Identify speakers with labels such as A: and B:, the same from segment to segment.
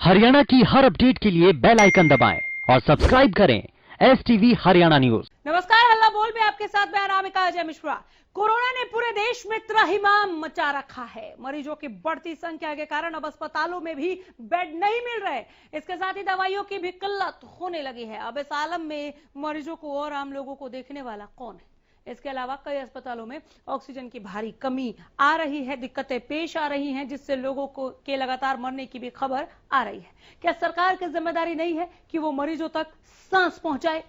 A: हरियाणा की हर अपडेट के लिए बेल आइकन दबाएं और सब्सक्राइब करें STV हरियाणा न्यूज।
B: नमस्कार, हल्ला बोल में आपके साथ मैं अनामिका अजय मिश्रा। कोरोना ने पूरे देश में त्राहिमाम मचा रखा है। मरीजों की बढ़ती संख्या के कारण अब अस्पतालों में भी बेड नहीं मिल रहे। इसके साथ ही दवाइयों की भी किल्लत होने लगी है। अब इस आलम में मरीजों को और आम लोगों को देखने वाला कौन है? इसके अलावा कई अस्पतालों में ऑक्सीजन की भारी कमी आ रही है, दिक्कतें पेश आ रही हैं, जिससे लोगों को के लगातार मरने की भी खबर आ रही है। क्या सरकार की जिम्मेदारी नहीं है कि वो मरीजों तक सांस पहुंचाए?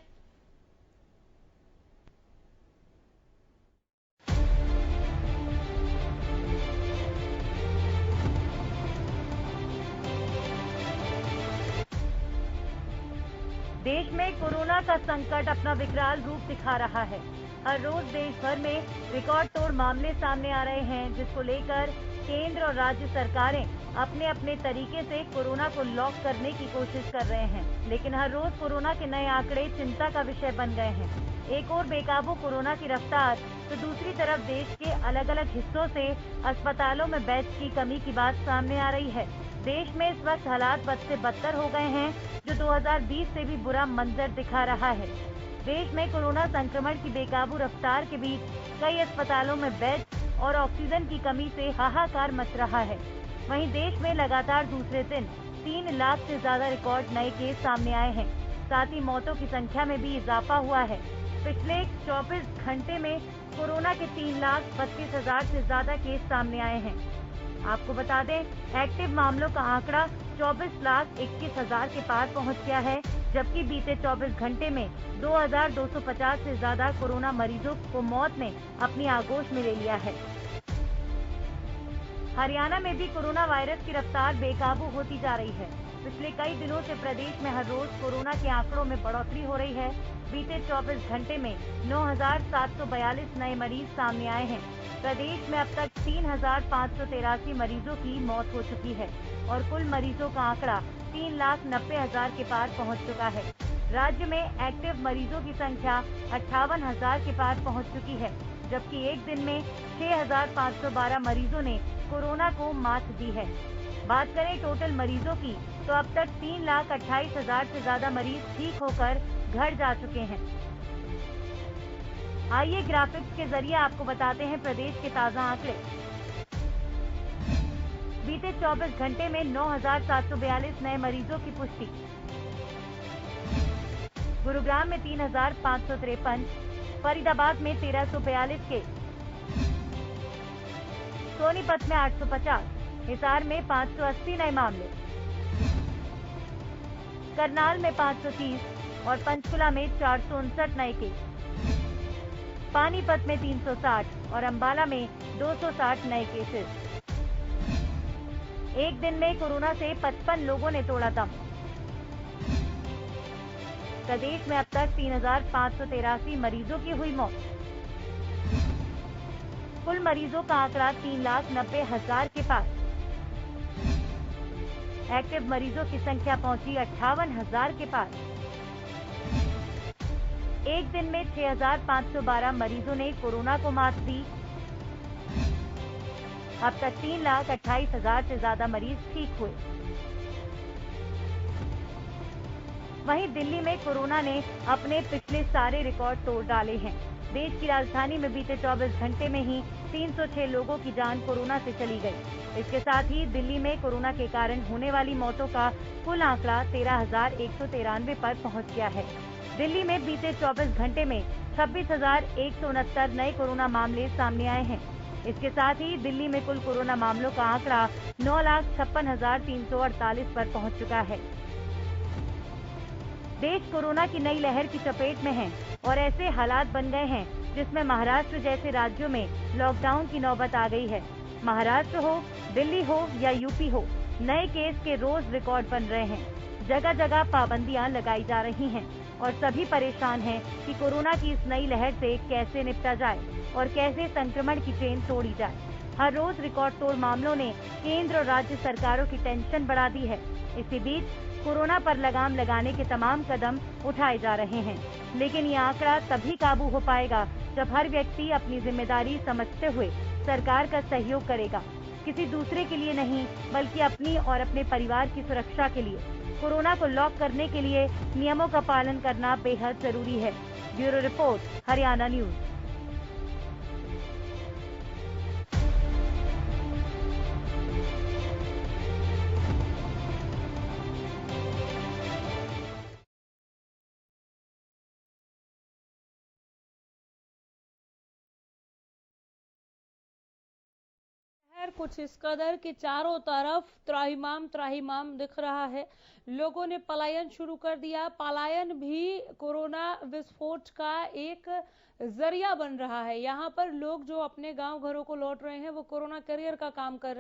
C: देश में कोरोना का संकट अपना विकराल रूप दिखा रहा है। हर रोज देश भर में रिकॉर्ड तोड़ मामले सामने आ रहे हैं, जिसको लेकर केंद्र और राज्य सरकारें अपने अपने तरीके से कोरोना को लॉक करने की कोशिश कर रहे हैं। लेकिन हर रोज कोरोना के नए आंकड़े चिंता का विषय बन गए हैं। एक और बेकाबू कोरोना की रफ्तार, तो दूसरी तरफ देश के अलग अलग हिस्सों से अस्पतालों में बेड्स की कमी की बात सामने आ रही है। देश में इस वक्त हालात बद से बदतर हो गए हैं, जो 2020 से भी बुरा मंजर दिखा रहा है। देश में कोरोना संक्रमण की बेकाबू रफ्तार के बीच कई अस्पतालों में बेड और ऑक्सीजन की कमी से हाहाकार मच रहा है। वहीं देश में लगातार दूसरे दिन 3 लाख से ज्यादा रिकॉर्ड नए केस सामने आए हैं। साथ ही मौतों की संख्या में भी इजाफा हुआ है। पिछले 24 घंटे में कोरोना के 3,32,000 से ज्यादा केस सामने आए हैं। आपको बता दें, एक्टिव मामलों का आंकड़ा 24,21,000 के पार पहुंच गया है, जबकि बीते 24 घंटे में 2,250 से ज्यादा कोरोना मरीजों को मौत ने अपनी आगोश में ले लिया है। हरियाणा में भी कोरोना वायरस की रफ्तार बेकाबू होती जा रही है। पिछले कई दिनों से प्रदेश में हर रोज कोरोना के आंकड़ों में बढ़ोतरी हो रही है। बीते 24 घंटे में 9,742 नए मरीज सामने आए हैं। प्रदेश में अब तक 3,583 मरीजों की मौत हो चुकी है और कुल मरीजों का आंकड़ा 3,90,000 के पार पहुंच चुका है। राज्य में एक्टिव मरीजों की संख्या 58,000 के पार पहुंच चुकी है, जबकि एक दिन में 6,512 मरीजों ने कोरोना को मात दी है। बात करें टोटल मरीजों की, तो अब तक 3,28,000 से ज्यादा मरीज ठीक होकर घर जा चुके हैं। आइए ग्राफिक्स के जरिए आपको बताते हैं प्रदेश के ताजा आंकड़े। बीते 24 घंटे में 9,742 नए मरीजों की पुष्टि। गुरुग्राम में 3,553, फरीदाबाद में 1,342 केस, सोनीपत में 850, हिसार में 580 नए मामले, करनाल में 530 और पंचकुला में 459 नए केस, पानीपत में 360 और अंबाला में 260 नए केसेस। एक दिन में कोरोना से 55 लोगों ने तोड़ा दम। प्रदेश में अब तक 3,583 मरीजों की हुई मौत। कुल मरीजों का आंकड़ा 3,90,000 के पार। एक्टिव मरीजों की संख्या पहुंची 58,000 के पार। एक दिन में 6,512 मरीजों ने कोरोना को मात दी। अब तक 3,28,000 से ज्यादा मरीज ठीक हुए। वहीं दिल्ली में कोरोना ने अपने पिछले सारे रिकॉर्ड तोड़ डाले हैं। देश की राजधानी में बीते 24 घंटे में ही 306 लोगों की जान कोरोना से चली गई। इसके साथ ही दिल्ली में कोरोना के कारण होने वाली मौतों का कुल आंकड़ा 13,193 पर पहुंच गया है। दिल्ली में बीते 24 घंटे में 26,169 नए कोरोना मामले सामने आए हैं। इसके साथ ही दिल्ली में कुल कोरोना मामलों का आंकड़ा 9,56,348 पर पहुंच चुका है। देश कोरोना की नई लहर की चपेट में है और ऐसे हालात बन गए हैं जिसमें महाराष्ट्र जैसे राज्यों में लॉकडाउन की नौबत आ गई है। महाराष्ट्र हो, दिल्ली हो या यूपी हो, नए केस के रोज रिकॉर्ड बन रहे हैं। जगह जगह पाबंदियां लगाई जा रही हैं और सभी परेशान हैं कि कोरोना की इस नई लहर से कैसे निपटा जाए और कैसे संक्रमण की चेन तोड़ी जाए। हर रोज रिकॉर्ड तोड़ मामलों ने केंद्र और राज्य सरकारों की टेंशन बढ़ा दी है। इसी बीच कोरोना पर लगाम लगाने के तमाम कदम उठाए जा रहे हैं, लेकिन ये आंकड़ा तभी काबू हो पाएगा जब हर व्यक्ति अपनी जिम्मेदारी समझते हुए सरकार का सहयोग करेगा। किसी दूसरे के लिए नहीं, बल्कि अपनी और अपने परिवार की सुरक्षा के लिए। कोरोना को लॉक करने के लिए नियमों का पालन करना बेहद जरूरी है। Bureau report, Haryana news.
B: कुछ इस कदर कि चारों तरफ त्राहिमाम त्राहिमाम दिख रहा है। लोगों ने पलायन शुरू कर दिया। पलायन भी कोरोना विस्फोट का एक जरिया बन रहा है। यहाँ पर लोग जो अपने गांव घरों को लौट रहे हैं वो कोरोना कैरियर का काम कर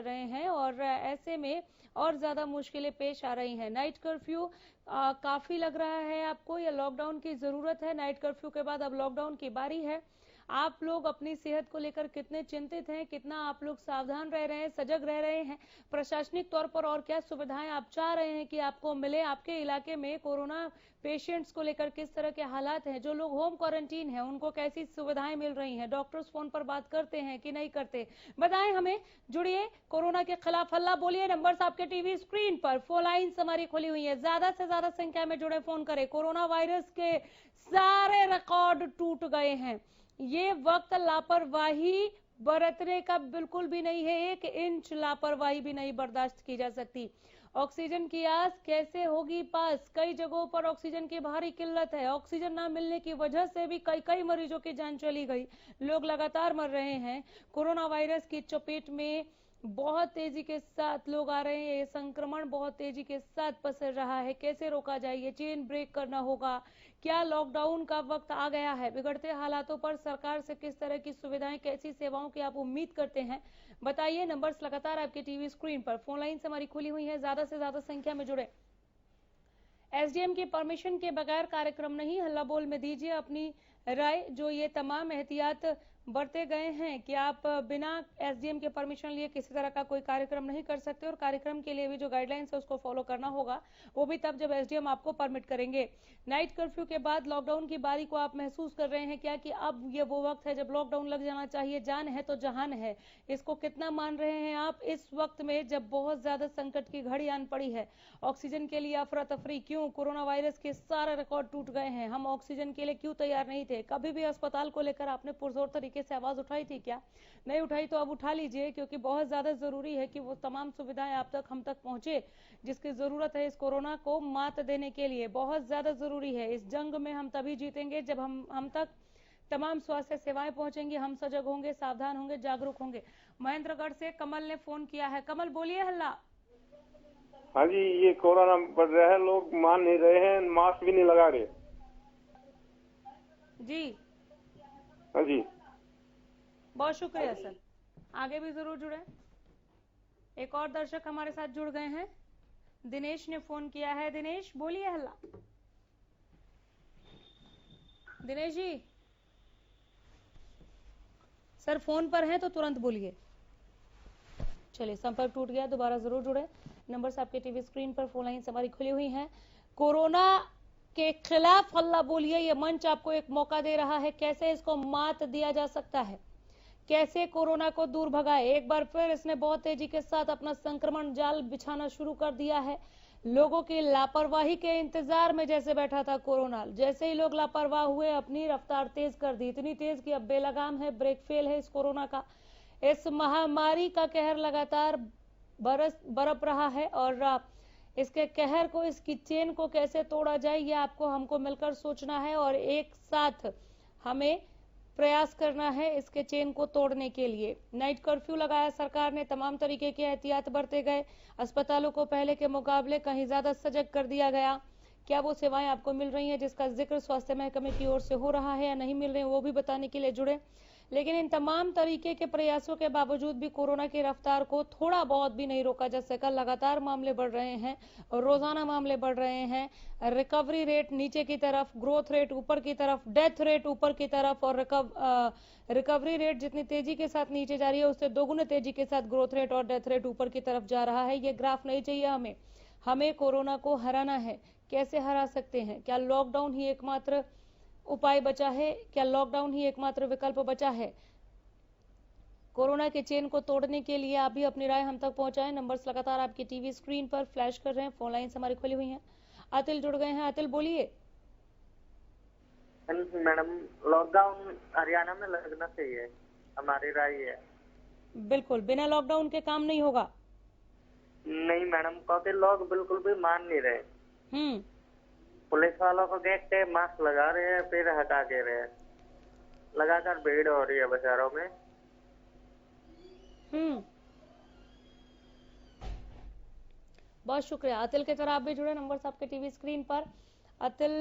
B: रहे हैं और ऐसे में और ज्यादा मुश्किलें पेश आ रही हैं। नाइट कर्फ्यू काफी लग रहा है आपको, या लॉकडाउन की जरूरत है? नाइट कर्फ्यू के बाद अब लॉकडाउन की बारी है। आप लोग अपनी सेहत को लेकर कितने चिंतित हैं, कितना आप लोग सावधान रह रहे हैं, सजग रह रहे हैं? प्रशासनिक तौर पर और क्या सुविधाएं आप चाह रहे हैं कि आपको मिले? आपके इलाके में कोरोना पेशेंट्स को लेकर किस तरह के हालात हैं? जो लोग होम क्वारंटीन हैं उनको कैसी सुविधाएं मिल रही हैं? डॉक्टर्स फोन पर बात करते हैं कि नहीं करते? बताएं हमें। जुड़िए, कोरोना के खिलाफ हल्ला बोलिए। नंबर्स आपके टीवी स्क्रीन पर। फोन लाइन्स हमारी खुली हुई है, ज्यादा से ज्यादा संख्या में जुड़े, फोन करें। कोरोना वायरस के सारे रिकॉर्ड टूट गए हैं। ये वक्त लापरवाही बरतने का बिल्कुल भी नहीं है। 1 इंच लापरवाही भी नहीं बर्दाश्त की जा सकती। ऑक्सीजन की आस कैसे होगी पास? कई जगहों पर ऑक्सीजन की भारी किल्लत है। ऑक्सीजन न मिलने की वजह से भी कई मरीजों की जान चली गई। लोग लगातार मर रहे हैं। कोरोना वायरस की चपेट में बहुत तेजी के साथ लोग आ रहे हैं। ये संक्रमण बहुत तेजी के साथ पसर रहा है। कैसे रोका जाए? ये चेन ब्रेक करना होगा। क्या लॉकडाउन का वक्त आ गया है? बिगड़ते हालातों पर सरकार से किस तरह की सुविधाएं, कैसी सेवाओं की आप उम्मीद करते हैं? बताइए। नंबर्स लगातार आपके टीवी स्क्रीन पर। फोन लाइन हमारी खुली हुई है, ज्यादा से ज्यादा संख्या में जुड़े। एसडीएम की परमिशन के बगैर कार्यक्रम नहीं। हल्ला बोल में दीजिए अपनी राय। जो ये तमाम एहतियात बरते गए हैं कि आप बिना एसडीएम के परमिशन लिए किसी तरह का कोई कार्यक्रम नहीं कर सकते, और कार्यक्रम के लिए भी जो गाइडलाइंस है उसको फॉलो करना होगा, वो भी तब जब एसडीएम आपको परमिट करेंगे। नाइट कर्फ्यू के बाद लॉकडाउन की बारी को आप महसूस कर रहे हैं क्या कि अब ये वो वक्त है जब लॉकडाउन लग जाना चाहिए? जान है तो जहान है। इसको कितना मान रहे हैं आप इस वक्त में जब बहुत ज्यादा संकट की घड़ी आन पड़ी है? ऑक्सीजन के लिए अफरा तफरी क्यों? कोरोना वायरस के सारे रिकॉर्ड टूट गए हैं। हम ऑक्सीजन के लिए क्यों तैयार नहीं थे? कभी भी अस्पताल को लेकर आपने पुरजोर तरीके से आवाज उठाई थी क्या? नहीं उठाई तो अब उठा लीजिए, क्योंकि बहुत ज्यादा जरूरी है कि वो तमाम सुविधाएं आप तक, हम तक पहुंचे जिसकी जरूरत है इस कोरोना को मात देने के लिए। बहुत ज्यादा जरूरी है। इस जंग में हम तभी जीतेंगे जब हम तक तमाम स्वास्थ्य सेवाएं पहुंचेंगी, हम सजग होंगे, सावधान होंगे, जागरूक होंगे। महेंद्रगढ़ से कमल ने फोन किया है। कमल बोलिए। हल्ला।
D: हाँ जी, ये कोरोना बढ़ रहा है, लोग मान नहीं रहे हैं, मास्क भी नहीं लगा रहे
B: जी।
D: हाँ जी,
B: बहुत शुक्रिया सर। आगे भी जरूर जुड़े। एक और दर्शक हमारे साथ जुड़ गए हैं। दिनेश ने फोन किया है। दिनेश बोलिए। हल्ला। दिनेश जी सर फोन पर हैं तो तुरंत बोलिए। चलिए, संपर्क टूट गया, दोबारा जरूर जुड़े। नंबर्स आपके टीवी स्क्रीन पर। फोन लाइन हमारी खुली हुई है। कोरोना के खिलाफ हल्ला बोलिए। ये मंच आपको एक मौका दे रहा है। कैसे इसको मात दिया जा सकता है, कैसे कोरोना को दूर भगाए? एक बार फिर इसने बहुत तेजी के साथ अपना संक्रमण जाल बिछाना शुरू कर दिया है। लोगों की लापरवाही के इंतजार में जैसे बैठा था कोरोना, जैसे ही लोग लापरवाह हुए अपनी रफ्तार तेज कर दी। इतनी तेज कि अब बेलगाम है, ब्रेक फेल है इस कोरोना का। इस महामारी का कहर लगातार बरप रहा है, और इसके कहर को, इसकी चेन को कैसे तोड़ा जाए, ये आपको हमको मिलकर सोचना है, और एक साथ हमें प्रयास करना है इसके चेन को तोड़ने के लिए। नाइट कर्फ्यू लगाया सरकार ने, तमाम तरीके के एहतियात बरते गए। अस्पतालों को पहले के मुकाबले कहीं ज्यादा सजग कर दिया गया। क्या वो सेवाएं आपको मिल रही हैं जिसका जिक्र स्वास्थ्य महकमे की ओर से हो रहा है या नहीं मिल रही, वो भी बताने के लिए जुड़े। लेकिन इन तमाम तरीके के प्रयासों के बावजूद भी कोरोना की रफ्तार को थोड़ा बहुत भी नहीं रोका जा सका। लगातार मामले बढ़ रहे हैं, रोजाना मामले बढ़ रहे हैं। रिकवरी रेट नीचे की तरफ, ग्रोथ रेट ऊपर की तरफ, डेथ रेट ऊपर की तरफ, और रिकवरी रेट जितनी तेजी के साथ नीचे जा रही है उससे दोगुने तेजी के साथ ग्रोथ रेट और डेथ रेट ऊपर की तरफ जा रहा है। ये ग्राफ नहीं चाहिए हमें कोरोना को हराना है। कैसे हरा सकते हैं? क्या लॉकडाउन ही एकमात्र उपाय बचा है? क्या लॉकडाउन ही एकमात्र विकल्प बचा है? कोरोना के चेन को तोड़ने के लिए आप भी अपनी राय हम तक पहुंचाएं। नंबर्स लगातार आपकी टीवी स्क्रीन पर फ्लैश कर रहे हैं। फोन लाइन्स हमारी खुली हुई हैं। अतिल जुड़ गए हैं। अतिल बोलिए।
E: मैडम, लॉकडाउन हरियाणा में लगना चाहिए, हमारी राय है।
B: बिल्कुल, बिना लॉकडाउन के काम नहीं होगा।
E: नहीं मैडम, क्योंकि लोग बिल्कुल भी मान नहीं रहे। पुलिस वालों को देखते हैं मास्क लगा रहे हैं, फिर हटा दे रहे हैं। लगातार भीड़ हो रही है बाजारों में।
B: बहुत शुक्रिया अतिल की तरह आप भी जुड़े। नंबर्स आपके टीवी स्क्रीन पर। अतिल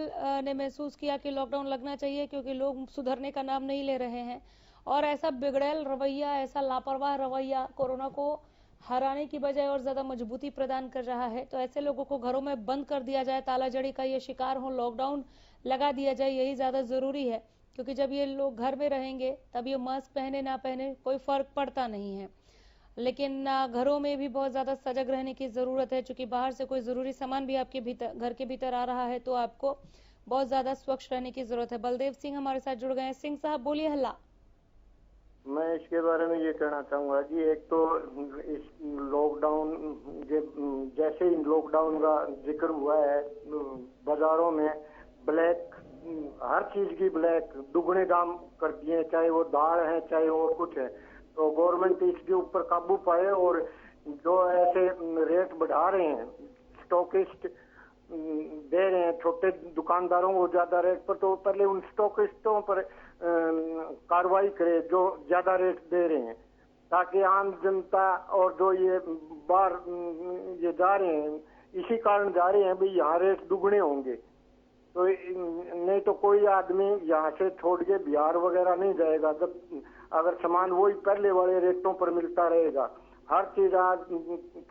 B: ने महसूस किया कि लॉकडाउन लगना चाहिए क्योंकि लोग सुधरने का नाम नहीं ले रहे हैं और ऐसा बिगड़ैल रवैया, ऐसा लापरवाह रवैया कोरोना को हराने की बजाय और ज्यादा मजबूती प्रदान कर रहा है। तो ऐसे लोगों को घरों में बंद कर दिया जाए, ताला जड़ी का ये शिकार हो, लॉकडाउन लगा दिया जाए, यही ज्यादा जरूरी है। क्योंकि जब ये लोग घर में रहेंगे तब ये मास्क पहने ना पहने कोई फर्क पड़ता नहीं है। लेकिन घरों में भी बहुत ज्यादा सजग रहने की जरूरत है। चूंकि बाहर से कोई जरूरी सामान भी आपके भीतर, घर के भीतर आ रहा है, तो आपको बहुत ज्यादा स्वच्छ रहने की जरूरत है। बलदेव सिंह हमारे साथ जुड़ गए हैं। सिंह साहब बोलिए। हल्ला।
F: मैं इसके बारे में ये कहना चाहूंगा कि एक तो इस लॉकडाउन, जैसे ही लॉकडाउन का जिक्र हुआ है, बाजारों में ब्लैक, हर चीज की ब्लैक दुगने दाम कर दिए, चाहे वो दाल है चाहे और कुछ है। तो गवर्नमेंट इसके ऊपर काबू पाए और जो ऐसे रेट बढ़ा रहे हैं, स्टॉकिस्ट दे रहे हैं छोटे दुकानदारों को ज्यादा रेट पर, तो पहले उन स्टॉकिस्टों पर कार्रवाई करे जो ज्यादा रेट दे रहे हैं, ताकि आम जनता और जो ये बाहर ये जा रहे हैं, इसी कारण जा रहे हैं भाई यहाँ रेट दुगने होंगे। तो नहीं तो कोई आदमी यहाँ से छोड़ के बिहार वगैरह नहीं जाएगा जब अगर सामान वही पहले वाले रेटों पर मिलता रहेगा। हर चीज, आज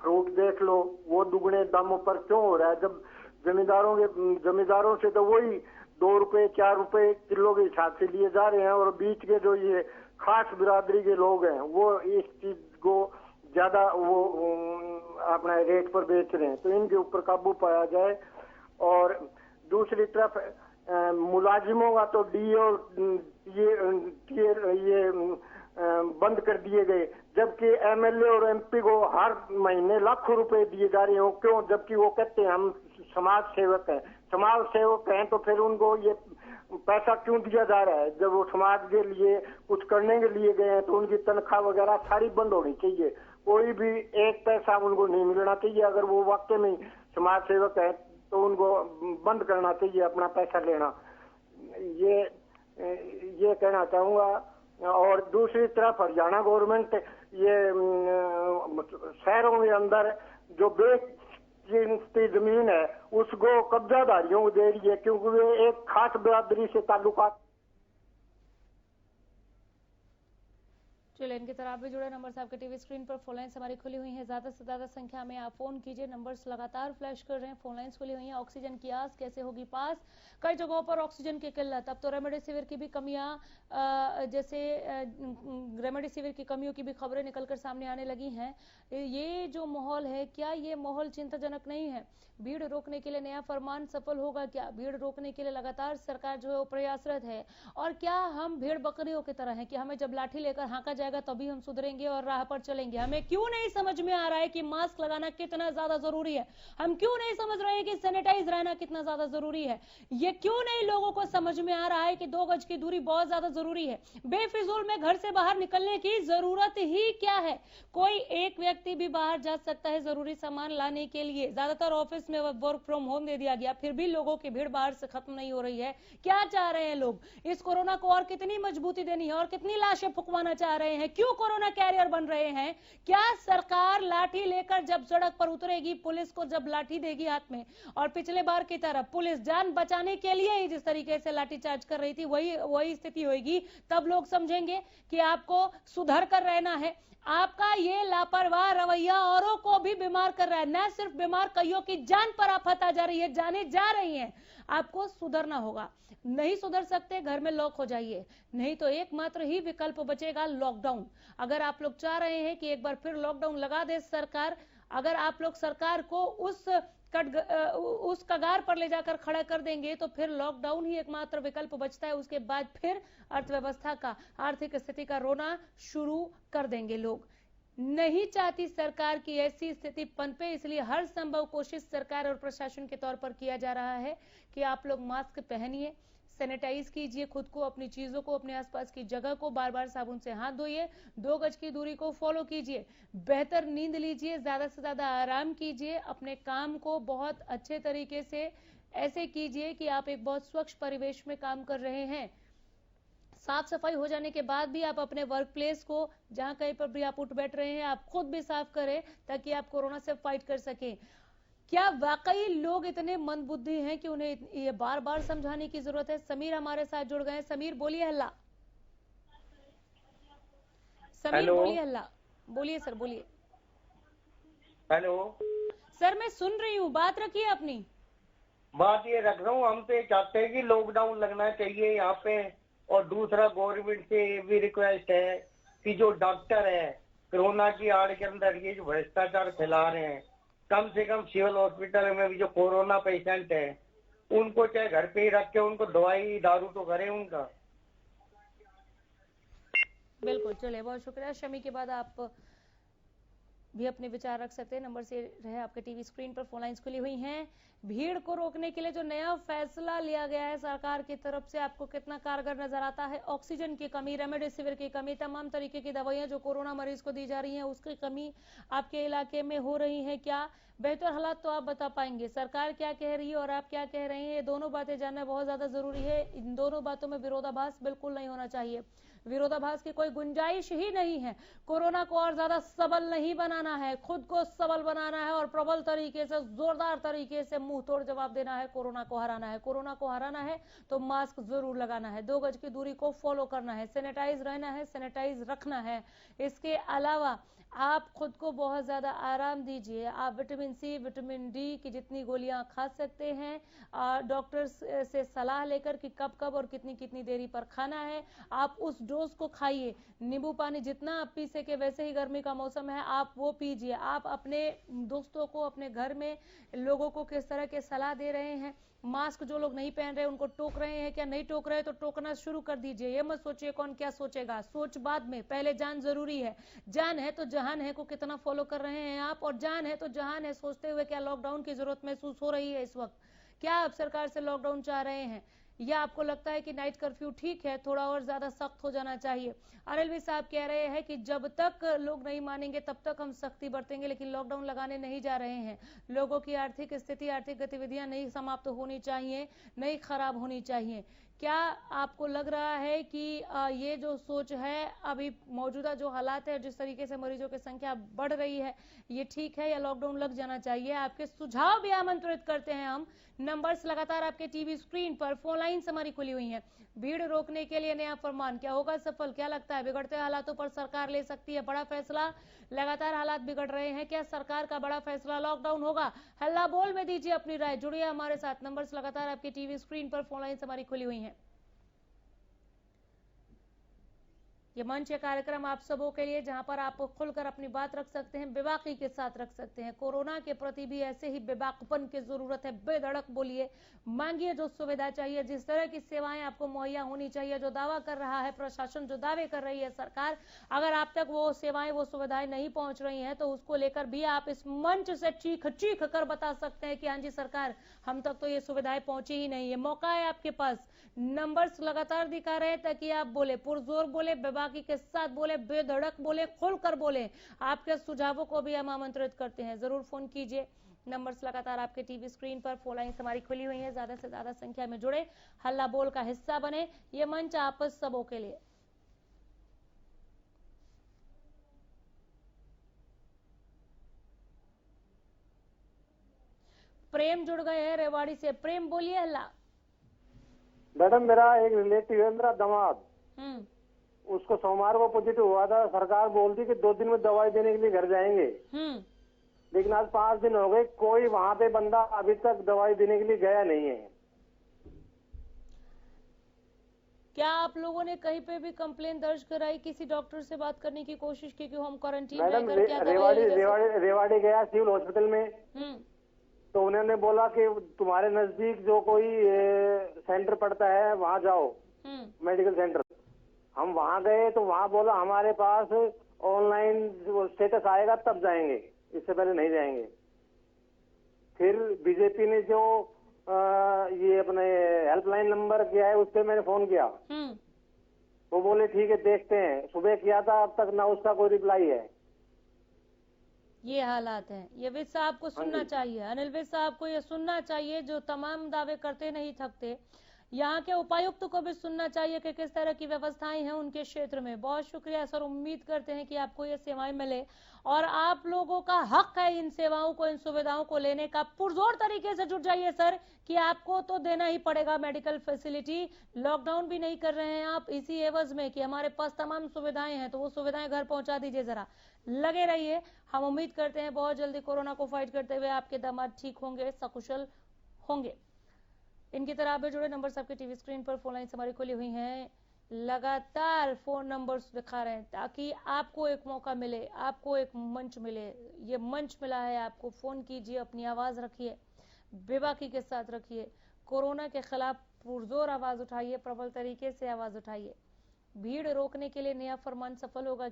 F: फ्रूट देख लो, वो दुगने दामों पर क्यों हो रहा है, जब जमींदारों से तो वही 2 रुपए 4 रुपए किलो के हिसाब से लिए जा रहे हैं और बीच के जो ये खास बिरादरी के लोग हैं वो इस चीज को ज्यादा वो अपना रेट पर बेच रहे हैं। तो इनके ऊपर काबू पाया जाए। और दूसरी तरफ मुलाजिमों का तो डी और ये बंद कर दिए गए, जबकि एमएलए और एमपी को हर महीने लाखों रुपए दिए जा रहे हैं। क्यों? जबकि वो कहते हैं हम समाज सेवक हैं। समाज सेवक हैं तो फिर उनको ये पैसा क्यों दिया जा रहा है? जब वो समाज के लिए कुछ करने के लिए गए हैं तो उनकी तनख्वाह वगैरह सारी बंद होनी चाहिए। कोई भी एक पैसा उनको नहीं मिलना चाहिए। अगर वो वाकई में समाज सेवक है तो उनको बंद करना चाहिए अपना पैसा लेना। ये कहना चाहूंगा। और दूसरी तरफ हरियाणा गवर्नमेंट ये शहरों के अंदर जो बेचती जमीन है उसको कब्जाधारियों को दे रही है, क्योंकि वे एक खास बिरादरी से ताल्लुकात।
B: चलिए, इनकी तरह आप भी जुड़े। नंबर आपके टीवी स्क्रीन पर। फोन लाइन्स हमारी खुली हुई हैं। ज्यादा से ज्यादा संख्या में आप फोन कीजिए। नंबर्स लगातार फ्लैश कर रहे हैं। फोन लाइन्स खुली हुई हैं। ऑक्सीजन की आस कैसे होगी पास? कई जगहों पर ऑक्सीजन की किल्लत। अब तो रेमडेसिविर की भी कमियां, जैसे रेमडेसिविर की कमियों की भी खबरें निकलकर सामने आने लगी हैं। ये जो माहौल है, क्या ये माहौल चिंताजनक नहीं है? भीड़ रोकने के लिए नया फरमान सफल होगा क्या? भीड़ रोकने के लिए लगातार सरकार जो है वो प्रयासरत है। और क्या हम भेड़ बकरियों की तरह हैं कि हमें जब लाठी लेकर हाँका जाएगा तभी हम सुधरेंगे और राह पर चलेंगे? हमें क्यों नहीं समझ में आ रहा है कि मास्क लगाना कितना ज्यादा जरूरी है? हम क्यों नहीं समझ रहे हैं कि सैनिटाइज रहना कितना ज्यादा जरूरी है? ये क्यों नहीं लोगों को समझ में आ रहा है कि 2 गज की दूरी बहुत ज्यादा जरूरी है? बेफिजूल में घर से बाहर निकलने की जरूरत ही क्या है? कोई एक व्यक्ति भी बाहर जा सकता है जरूरी सामान लाने के लिए। ज्यादातर ऑफिस में वर्क फ्रॉम होम दे दिया गया, फिर भी लोगों की भीड़ बाहर से खत्म नहीं हो रही है। क्या चाह रहे हैं लोग? इस कोरोना को और कितनी मजबूती देनी है और कितनी लाशें फुकवाना चाह रहे हैं? क्यों कोरोना कैरियर बन रहे हैं? क्या सरकार लाठी लेकर जब सड़क पर उतरेगी, पुलिस को जब लाठी देगी हाथ में, और पिछले बार की तरह पुलिस जान बचाने के लिए ही जिस तरीके से लाठीचार्ज कर रही थी वही स्थिति होगी, तब लोग समझेंगे कि आपको सुधर कर रहना है। आपका ये लापरवाह रवैया औरों को भी बीमार कर रहा है। न सिर्फ बीमार, कईयों की जान पर आफत आ जा रही है, जाने जा रही हैं। आपको सुधरना होगा। नहीं सुधर सकते, घर में लॉक हो जाइए। नहीं तो एकमात्र ही विकल्प बचेगा लॉकडाउन। अगर आप लोग चाह रहे हैं कि एक बार फिर लॉकडाउन लगा दे सरकार, अगर आप लोग सरकार को उस कगार पर ले जाकर खड़ा कर देंगे तो फिर लॉकडाउन ही एकमात्र विकल्प बचता है। उसके बाद फिर अर्थव्यवस्था का, आर्थिक स्थिति का रोना शुरू कर देंगे लोग। नहीं चाहती सरकार की ऐसी स्थिति पनपे, इसलिए हर संभव कोशिश सरकार और प्रशासन के तौर पर किया जा रहा है कि आप लोग मास्क पहनिए, सैनिटाइज कीजिए खुद को, अपनी चीजों को, अपने आसपास की जगह को बार बार साबुन से हाथ धोइए, 2 गज की दूरी को फॉलो कीजिए, बेहतर नींद लीजिए, ज्यादा से ज्यादा आराम कीजिए, अपने काम को बहुत अच्छे तरीके से ऐसे कीजिए कि आप एक बहुत स्वच्छ परिवेश में काम कर रहे हैं। साफ सफाई हो जाने के बाद भी आप अपने वर्क प्लेस को, जहां कहीं पर भी आप उठ बैठ रहे हैं, आप खुद भी साफ करें ताकि आप कोरोना से फाइट कर सकें। क्या वाकई लोग इतने मंदबुद्धि हैं कि उन्हें ये बार बार समझाने की जरूरत है? समीर हमारे साथ जुड़ गए हैं। समीर बोलिए हल्ला। समीर बोलिए हल्ला। बोलिए सर, बोलिए।
G: हेलो
B: सर, मैं सुन रही हूँ, बात रखिए अपनी।
G: बात ये रख रहा हूँ, हम तो ये चाहते हैं कि लॉकडाउन लगना चाहिए यहाँ पे। और दूसरा गवर्नमेंट से ये भी रिक्वेस्ट है कि जो डॉक्टर है कोरोना की आड़ के अंदर ये जो भ्रष्टाचार फैला रहे हैं, कम से कम सिविल हॉस्पिटल में भी जो कोरोना पेशेंट है उनको चाहे घर पे ही रख के उनको दवाई दारू तो करें उनका।
B: बिल्कुल, चलिए बहुत शुक्रिया। शमी के बाद आप भी अपने विचार रख सकते हैं। नंबर से रहे आपके टीवी स्क्रीन पर, फोन लाइंस खुली हुई हैं। भीड़ को रोकने के लिए जो नया फैसला लिया गया है सरकार की तरफ से, आपको कितना कारगर नजर आता है? ऑक्सीजन की कमी, रेमडेसिविर की कमी, तमाम तरीके की दवाइयां जो कोरोना मरीज को दी जा रही हैं उसकी कमी आपके इलाके में हो रही है क्या? बेहतर हालात तो आप बता पाएंगे। सरकार क्या कह रही है और आप क्या कह रहे हैं, ये दोनों बातें जानना बहुत ज्यादा जरूरी है। इन दोनों बातों में विरोधाभास बिल्कुल नहीं होना चाहिए। विरोधाभास की कोई गुंजाइश ही नहीं है। कोरोना को और ज्यादा सबल नहीं बनाना है, खुद को सबल बनाना है और प्रबल तरीके से, जोरदार तरीके से मुंह तोड़ जवाब देना है। कोरोना को हराना है। कोरोना को हराना है तो मास्क जरूर लगाना है, 2 गज की दूरी को फॉलो करना है, सैनिटाइज रहना है, सैनिटाइज रखना है। इसके अलावा आप खुद को बहुत ज्यादा आराम दीजिए। आप विटामिन सी, विटामिन डी की जितनी गोलियां खा सकते हैं डॉक्टर से सलाह लेकर कि कब कब और कितनी कितनी देरी पर खाना है, आप उस डोज को खाइए। नींबू पानी जितना आप पी सके, वैसे ही गर्मी का मौसम है आप वो पीजिए। आप अपने दोस्तों को, अपने घर में लोगों को किस तरह के सलाह दे रहे हैं? मास्क जो लोग नहीं पहन रहे उनको टोक रहे हैं क्या? नहीं टोक रहे तो टोकना शुरू कर दीजिए। ये मत सोचिए कौन क्या सोचेगा, सोच बाद में, पहले जान जरूरी है। जान है तो जहान है को कितना फॉलो कर रहे हैं आप, और जान है तो जहान है सोचते हुए क्या लॉकडाउन की जरूरत महसूस हो रही है इस वक्त? क्या आप सरकार से लॉकडाउन चाह रहे हैं या आपको लगता है कि नाइट कर्फ्यू ठीक है, थोड़ा और ज्यादा सख्त हो जाना चाहिए? अनिल साहब कह रहे हैं कि जब तक लोग नहीं मानेंगे तब तक हम सख्ती बरतेंगे, लेकिन लॉकडाउन लगाने नहीं जा रहे हैं। लोगों की आर्थिक स्थिति, आर्थिक गतिविधियां नहीं समाप्त होनी चाहिए, नहीं खराब होनी चाहिए। क्या आपको लग रहा है कि ये जो सोच है, अभी मौजूदा जो हालात है, जिस तरीके से मरीजों की संख्या बढ़ रही है, ये ठीक है या लॉकडाउन लग जाना चाहिए? आपके सुझाव भी आमंत्रित करते हैं हम। नंबर्स लगातार आपके टीवी स्क्रीन पर, फोन लाइन्स हमारी खुली हुई हैं। भीड़ रोकने के लिए नया फरमान क्या होगा सफल? क्या लगता है बिगड़ते हालातों पर सरकार ले सकती है बड़ा फैसला? लगातार हालात बिगड़ रहे हैं, क्या सरकार का बड़ा फैसला लॉकडाउन होगा? हल्ला बोल में दीजिए अपनी राय, जुड़िए हमारे साथ। नंबर्स लगातार आपके टीवी स्क्रीन पर, फोन लाइन्स हमारी खुली हुई हैं। ये मंच है कार्यक्रम आप सबों के लिए, जहां पर आप खुलकर अपनी बात रख सकते हैं, बेबाकी के साथ रख सकते हैं। कोरोना के प्रति भी ऐसे ही बेबाकपन की जरूरत है। बेधड़क बोलिए, मांगिए जो सुविधा चाहिए, जिस तरह की सेवाएं आपको मुहैया होनी चाहिए, जो दावा कर रहा है प्रशासन, जो दावे कर रही है सरकार, अगर आप तक वो सेवाएं, वो सुविधाएं नहीं पहुंच रही हैं तो उसको लेकर भी आप इस मंच से चीख चीख कर बता सकते हैं कि हाँ जी सरकार, हम तक तो ये सुविधाएं पहुंची ही नहीं है। मौका है आपके पास। नंबर्स लगातार दिखा रहे हैं ताकि आप बोले, पुरजोर बोले, बेबाकी के साथ बोले, बेधड़क बोले, खुलकर बोले। आपके सुझावों को भी हम आमंत्रित करते हैं, जरूर फोन कीजिए। नंबर्स लगातार आपके टीवी स्क्रीन पर, फोन लाइन्स हमारी खुली हुई है। ज्यादा से ज्यादा संख्या में जुड़े, हल्ला बोल का हिस्सा बने। ये मंच आप सबों के लिए। प्रेम जुड़ गए हैं रेवाड़ी से। प्रेम बोलिए हल्ला।
F: मैडम, मेरा एक रिलेटिव है, मेरा दामाद, उसको सोमवार को पॉजिटिव हुआ था। सरकार बोलती कि 2 दिन में दवाई देने के लिए घर जाएंगे, लेकिन आज 5 दिन हो गए, कोई वहां पे बंदा अभी तक दवाई देने के लिए गया नहीं है।
B: क्या आप लोगों ने कहीं पे भी कंप्लेन दर्ज कराई, किसी डॉक्टर से बात करने की कोशिश की कि होम क्वारंटीन
F: मैडम
B: रहकर क्या
F: रेवाड़ी गया सिविल हॉस्पिटल में, तो उन्होंने बोला कि तुम्हारे नजदीक जो कोई सेंटर पड़ता है वहां जाओ, मेडिकल सेंटर। हम वहां गए तो वहां बोला हमारे पास ऑनलाइन स्टेटस आएगा तब जाएंगे, इससे पहले नहीं जाएंगे। फिर बीजेपी ने जो ये अपने हेल्पलाइन नंबर किया है उस पर मैंने फोन किया, वो बोले ठीक है देखते हैं। सुबह किया था, अब तक ना उसका कोई रिप्लाई है।
B: ये हालात हैं। ये विज साहब को सुनना चाहिए, अनिल विज साहब को ये सुनना चाहिए जो तमाम दावे करते नहीं थकते। यहाँ के उपायुक्त को भी सुनना चाहिए कि किस तरह की व्यवस्थाएं हैं उनके क्षेत्र में। बहुत शुक्रिया सर, उम्मीद करते हैं कि आपको ये सेवाएं मिले और आप लोगों का हक है इन सेवाओं को, इन सुविधाओं को लेने का। पुरजोर तरीके से जुट जाइए सर कि आपको तो देना ही पड़ेगा मेडिकल फैसिलिटी। लॉकडाउन भी नहीं कर रहे हैं आप इसी एवज में कि हमारे पास तमाम सुविधाएं हैं, तो वो सुविधाएं घर पहुंचा दीजिए। जरा लगे रहिए, हम उम्मीद करते हैं बहुत जल्दी कोरोना को फाइट करते हुए आपके दामाद ठीक होंगे, सकुशल होंगे। इनकी तरह आप भी जुड़े, नंबर आपके टीवी स्क्रीन पर, फोन लाइन्स हमारी खुली हुई हैं, लगातार फोन नंबर्स दिखा रहे हैं ताकि आपको एक मौका मिले, आपको एक मंच मिले। ये मंच मिला है आपको, फोन कीजिए, अपनी आवाज रखिए, बेबाकी के साथ रखिए, कोरोना के खिलाफ पुरजोर आवाज उठाइए, प्रबल तरीके से आवाज उठाइए। भीड़ रोकने के लिए नया फरमान सफल होगा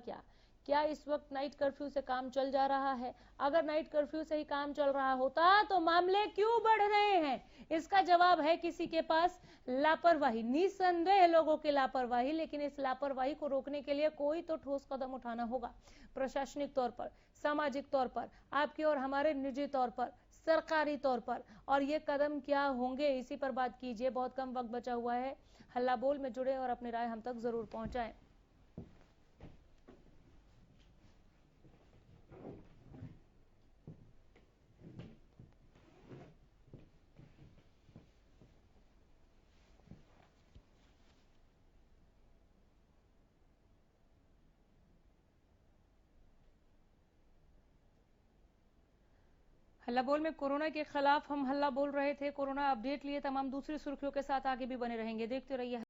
B: क्या इस वक्त नाइट कर्फ्यू से काम चल जा रहा है? अगर नाइट कर्फ्यू से ही काम चल रहा होता तो मामले क्यों बढ़ रहे हैं? इसका जवाब है किसी के पास लापरवाही, निसंदेह लोगों की लापरवाही। लेकिन इस लापरवाही को रोकने के लिए कोई तो ठोस कदम उठाना होगा, प्रशासनिक तौर पर, सामाजिक तौर पर, आपके और हमारे निजी तौर पर, सरकारी तौर पर। और ये कदम क्या होंगे, इसी पर बात कीजिए। बहुत कम वक्त बचा हुआ है, हल्ला बोल में जुड़े और अपनी राय हम तक जरूर पहुंचाएं। हल्ला बोल में कोरोना के खिलाफ हम हल्ला बोल रहे थे। कोरोना अपडेट लिए तमाम दूसरी सुर्खियों के साथ आगे भी बने रहेंगे, देखते रहिए।